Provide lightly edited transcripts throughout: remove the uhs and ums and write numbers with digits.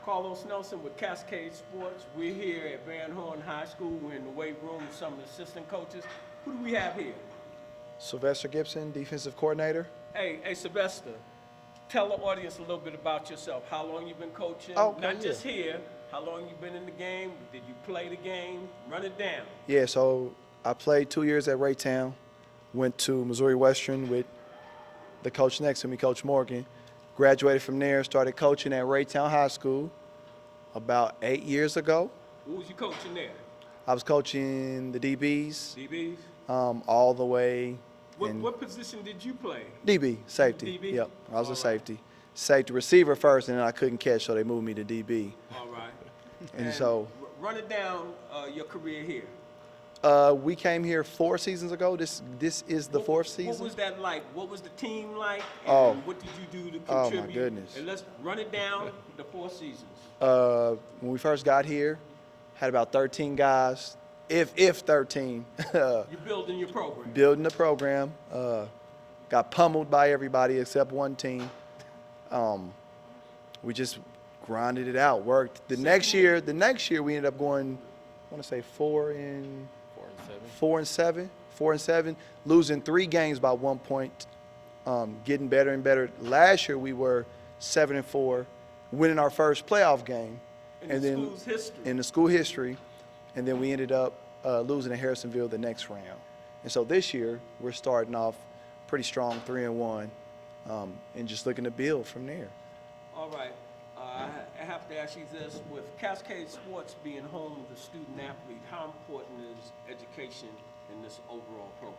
Carlos Nelson with Cascade Sports. We're here at Van Horn High School. We're in the weight room with some of the assistant coaches. Who do we have here? Sylvester Gibson, defensive coordinator. Hey, Sylvester, tell the audience a little bit about yourself. How long you been coaching? Not just here. How long you been in the game? Did you play the game? Run it down. Yeah, so I played 2 years at Raytown. Went to Missouri Western with the coach next to me, Coach Morgan. Graduated from there, started coaching at Raytown High School about 8 years ago. Who was you coaching there? I was coaching the DBs. DBs? All the way. What position did you play? DB, safety. DB? Yep, I was a safety. Safety receiver first, and then I couldn't catch, so they moved me to DB. All right. And so run it down your career here. we came here 4 seasons ago. This is the fourth season. What was that like? What was the team like? And Oh. what did you do to Oh, contribute? my goodness. And let's run it down the 4 seasons. When we first got here, had about 13 guys, if 13. You're building your program. Building the program. Got pummeled by everybody except one team. We just grinded it out, worked. The next year we ended up going, I want to say 4-7, losing 3 games by 1 point, getting better and better. Last year we were 7-4, winning our first playoff game. In the school's history. In the school history. And then we ended up losing to Harrisonville the next round. And so this year we're starting off pretty strong, 3-1, and just looking to build from there. All right. I have to ask you this. With Cascade Sports being home of the student athlete, how important is education in this overall program?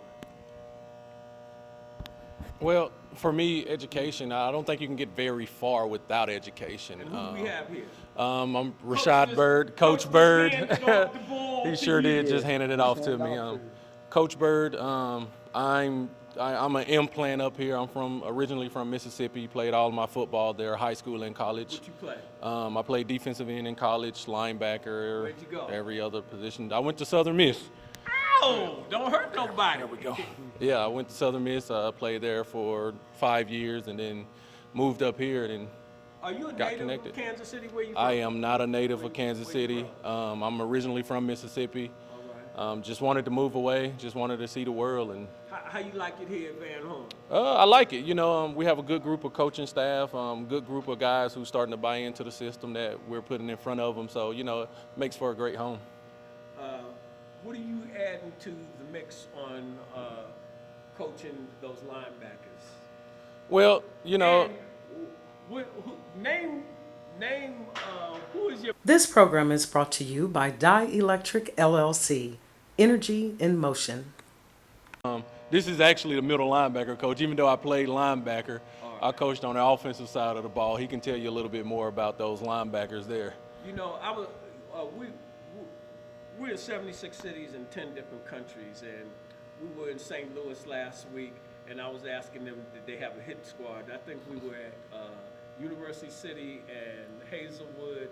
Well, for me, education, I don't think you can get very far without education. And who do we have here? I'm Roshaad Byrd, Coach Byrd. He sure did, just handed it off to me. Coach Byrd, I'm an implant up here. I'm originally from Mississippi. Played all of my football there, high school and college. What you play? I played defensive end in college, linebacker. Where'd you go? Every other position. I went to Southern Miss. Ow! Don't hurt nobody. There we go. Yeah, I went to Southern Miss. I played there for 5 years and then moved up here and Are you a got native connected. of Kansas City? Where you from? I am not a native of Kansas City. I'm originally from Mississippi. All right. Just wanted to move away. Just wanted to see the world, and How you like it here at Van Horn? I like it. You know, we have a good group of coaching staff, good group of guys who's starting to buy into the system that we're putting in front of them. So, you know, it makes for a great home. What are you adding to the mix on coaching those linebackers? Well, you know. And name who is your This program is brought to you by Dielectric LLC, Energy in Motion. This is actually the middle linebacker coach. Even though I played linebacker, I coached on the offensive side of the ball. He can tell you a little bit more about those linebackers there. You know, we're in 76 cities in 10 different countries, and we were in St. Louis last week, and I was asking them, did they have a hit squad? I think we were at University City and Hazelwood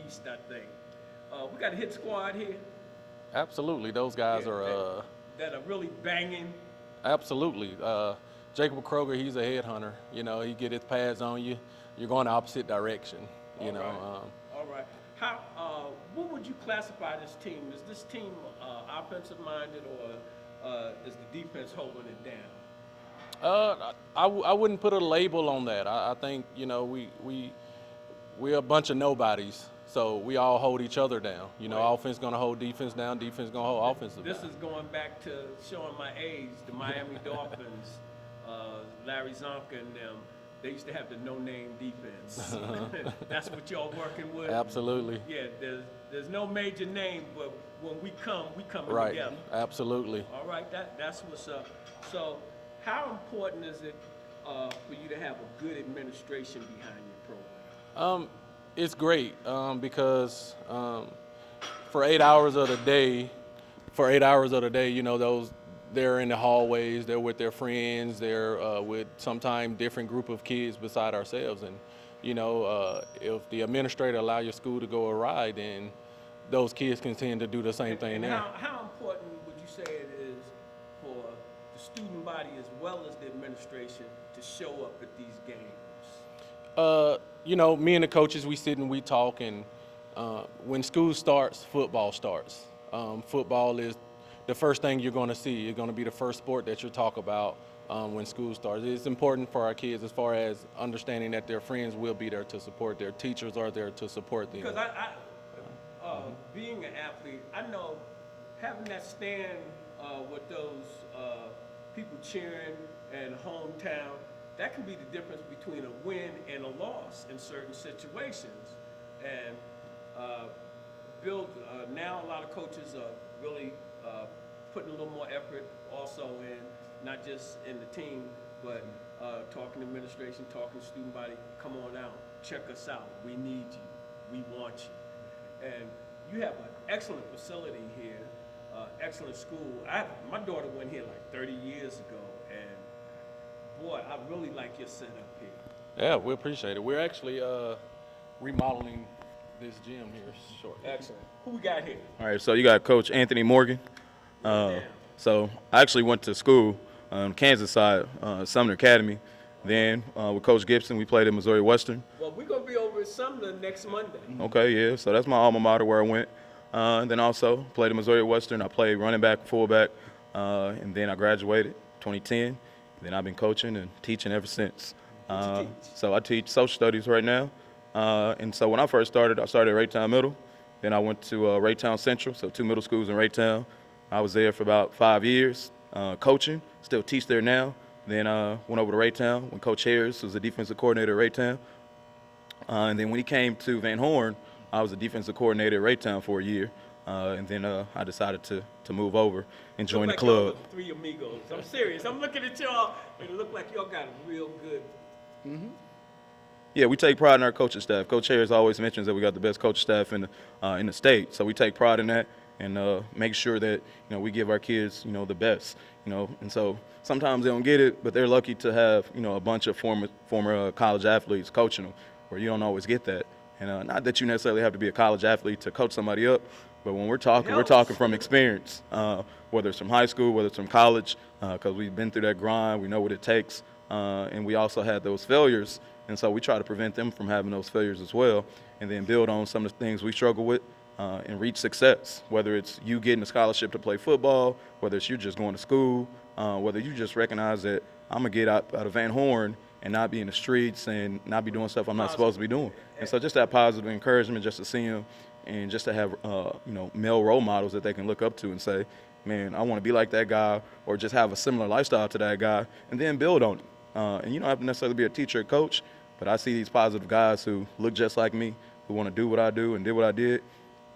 East, I think. We got a hit squad here. Absolutely, those guys are. That are really banging. Absolutely. Jacob Kroger, he's a headhunter. You know, he get his pads on you. You're going the opposite direction. You know. All right. How? What would you classify this team? Is this team offensive minded, or is the defense holding it down? I wouldn't put a label on that. I think, you know, we're a bunch of nobodies. So we all hold each other down. You know, offense gonna hold defense down, defense gonna hold offensive down. This is going back to showing my age. The Miami Dolphins, Larry Zonka and them, they used to have the no-name defense. That's what y'all working with? Absolutely. Yeah, there's no major name, but when we come right. together. Absolutely. All right, that's what's up. So how important is it for you to have a good administration behind your program? It's great because for 8 hours of the day, you know, they're in the hallways, they're with their friends, they're with sometimes different group of kids beside ourselves. And, you know, if the administrator allow your school to go awry, then those kids continue to do the same thing there. How important would you say it is for the student body as well as the administration to show up at these games? You know, me and the coaches, we sit and we talk, and when school starts, football starts. Football is the first thing you're going to see. It's going to be the first sport that you talk about when school starts. It's important for our kids as far as understanding that their friends will be there to support, their teachers are there to support them. Because being an athlete, I know having that stand with those people cheering and hometown, that can be the difference between a win and a loss in certain situations. And now a lot of coaches are really putting a little more effort also in, not just in the team, but talking to administration, talking to student body, come on out, check us out, we need you, we want you. And you have an excellent facility here, excellent school. My daughter went here like 30 years ago, and boy, I really like your setup here. Yeah, we appreciate it. We're actually remodeling this gym here shortly. Excellent. Who we got here? All right, so you got Coach Anthony Morgan. So I actually went to school on Kansas side, Sumner Academy. Then with Coach Gibson, we played at Missouri Western. Well, we're going to be over at Sumner next Monday. Okay, yeah, so that's my alma mater where I went. And then also played at Missouri Western. I played running back, fullback, and then I graduated 2010. Then I've been coaching and teaching ever since. So I teach social studies right now. And so when I first started, I started at Raytown Middle. Then I went to Raytown Central, so 2 middle schools in Raytown. I was there for about 5 years coaching, still teach there now. Then went over to Raytown when Coach Harris was the defensive coordinator at Raytown. And then when he came to Van Horn, I was a defensive coordinator at Raytown for a year. And then I decided to move over and join the Look like club. y'all look three amigos. I'm serious. I'm looking at y'all, and it look like y'all got a real good. Yeah, we take pride in our coaching staff. Coach Harris always mentions that we got the best coaching staff in the state, so we take pride in that and make sure that we give our kids the best. And so sometimes they don't get it, but they're lucky to have a bunch of former college athletes coaching them, where you don't always get that. And not that you necessarily have to be a college athlete to coach somebody up, but when we're talking from experience, whether it's from high school, whether it's from college, because we've been through that grind, we know what it takes, and we also had those failures. And so we try to prevent them from having those failures as well, and then build on some of the things we struggle with and reach success, whether it's you getting a scholarship to play football, whether it's you just going to school, whether you just recognize that I'm going to get out of Van Horn and not be in the streets and not be doing stuff I'm not supposed to be doing. And so just that positive encouragement, just to see them and just to have, male role models that they can look up to and say, man, I want to be like that guy, or just have a similar lifestyle to that guy, and then build on it. And you don't have to necessarily be a teacher or coach, but I see these positive guys who look just like me, who want to do what I do and did what I did.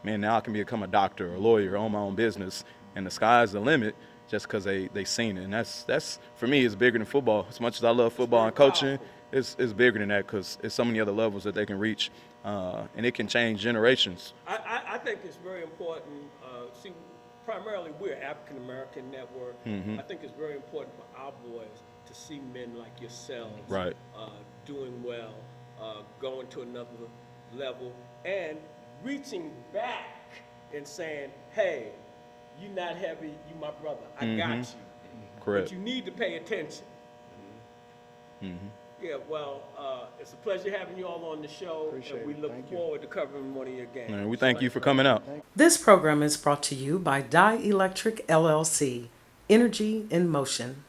Man, now I can become a doctor or a lawyer, own my own business, and the sky's the limit just because they seen it. And that's for me, is bigger than football. As much as I love football and coaching, it's bigger than that, because it's so many other levels that they can reach, and it can change generations. I think it's very important. See, primarily we're an African-American network. I think it's very important for our boys to see men like yourselves, Right. Doing well, going to another level, and reaching back and saying, hey, you're not heavy, you my brother, I got you. Correct. But you need to pay attention. Yeah, well, it's a pleasure having you all on the show. Appreciate and we it. look Thank you. forward to covering one of your games. And we thank you for coming out. This program is brought to you by Dye Electric LLC, Energy in Motion.